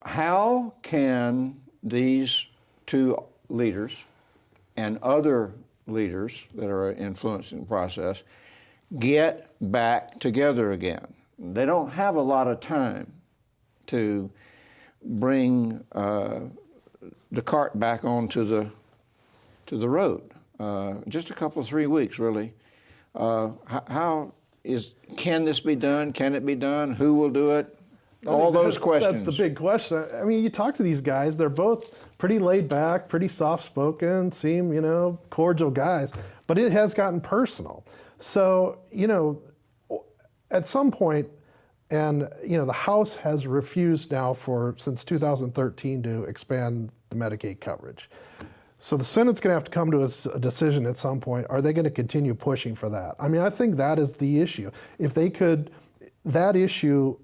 how can these two leaders and other leaders that are influencing the process get back together again? They don't have a lot of time to bring the cart back onto the road. Just a couple of 3 weeks, really. Can this be done? Can it be done? Who will do it? All those questions. That's the big question. I mean, you talk to these guys, they're both pretty laid back, pretty soft-spoken, seem, cordial guys, but it has gotten personal. So, at some point, and, the House has refused now since 2013 to expand the Medicaid coverage. So the Senate's going to have to come to a decision at some point. Are they going to continue pushing for that? I mean, I think that is the issue. If they could, that issue,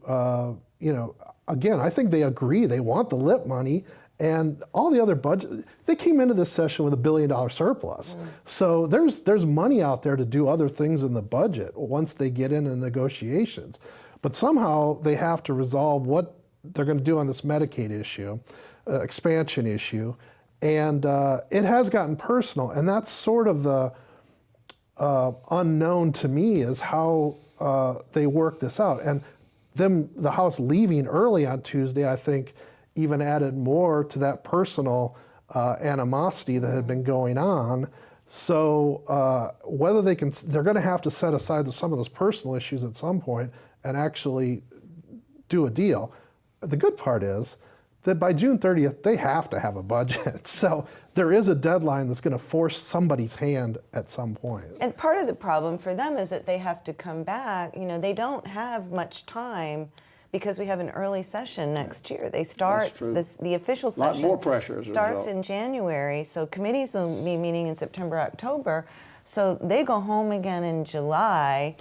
again, I think they agree. They want the LIP money, and all the other budget. They came into this session with $1 billion surplus. So there's money out there to do other things in the budget once they get into negotiations. But somehow they have to resolve what they're going to do on this Medicaid issue, expansion issue. And it has gotten personal, and that's sort of the unknown to me is how they work this out. And them, the House leaving early on Tuesday, I think, even added more to that personal animosity that had been going on. So whether they're going to have to set aside some of those personal issues at some point and actually do a deal. The good part is that by June 30th, they have to have a budget. So there is a deadline that's going to force somebody's hand at some point. And part of the problem for them is that they have to come back. They don't have much time because we have an early session next year. They start, the official session more pressure starts in January. So committees will be meeting in September, October. So they go home again in July.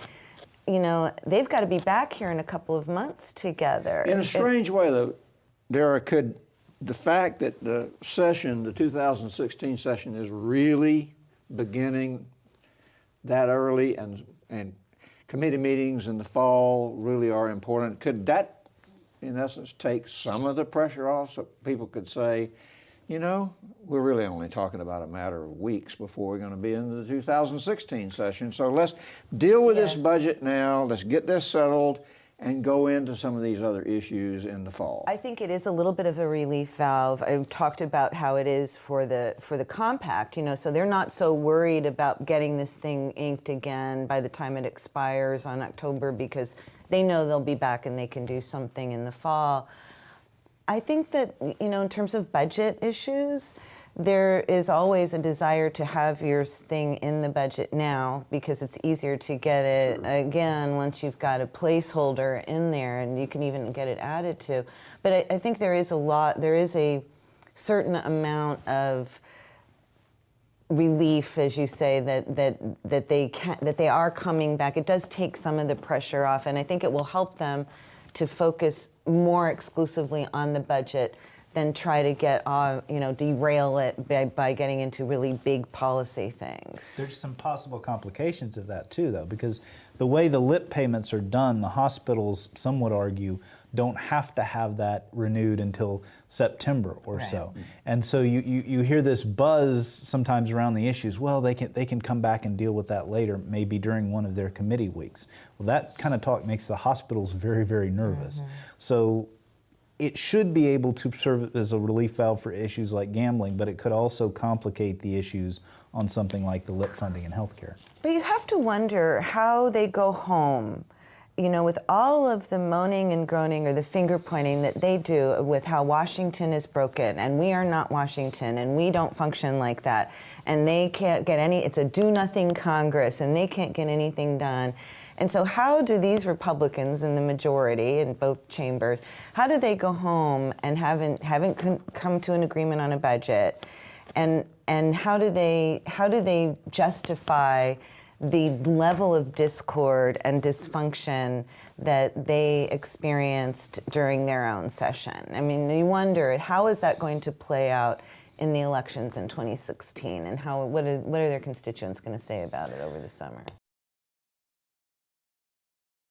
They've got to be back here in a couple of months together. In a strange way, though, Dara, the fact that the 2016 session is really beginning that early and committee meetings in the fall really are important, could that, in essence, take some of the pressure off so people could say, we're really only talking about a matter of weeks before we're going to be in the 2016 session. So let's deal with this budget now. Let's get this settled and go into some of these other issues in the fall. I think it is a little bit of a relief valve. I've talked about how it is for the compact, so they're not so worried about getting this thing inked again by the time it expires on October because they know they'll be back and they can do something in the fall. I think that, in terms of budget issues, there is always a desire to have your thing in the budget now because it's easier to get it again once you've got a placeholder in there and you can even get it added to. But I think there is a certain amount of relief, as you say, that they are coming back. It does take some of the pressure off, and I think it will help them to focus more exclusively on the budget than try to get, derail it by getting into really big policy things. There's some possible complications of that too, though, because the way the LIP payments are done, the hospitals, some would argue, don't have to have that renewed until September or so. And so you hear this buzz sometimes around the issues, well, they can come back and deal with that later, maybe during one of their committee weeks. Well, that kind of talk makes the hospitals very, very nervous. So it should be able to serve as a relief valve for issues like gambling, but it could also complicate the issues on something like the LIP funding in healthcare. But you have to wonder how they go home, with all of the moaning and groaning or the finger pointing that they do with how Washington is broken and we are not Washington and we don't function like that and they can't get it's a do-nothing Congress and they can't get anything done. And so how do these Republicans in the majority in both chambers, how do they go home and haven't come to an agreement on a budget? And how do they justify the level of discord and dysfunction that they experienced during their own session? I mean, you wonder, how is that going to play out in the elections in 2016, and what are their constituents going to say about it over the summer?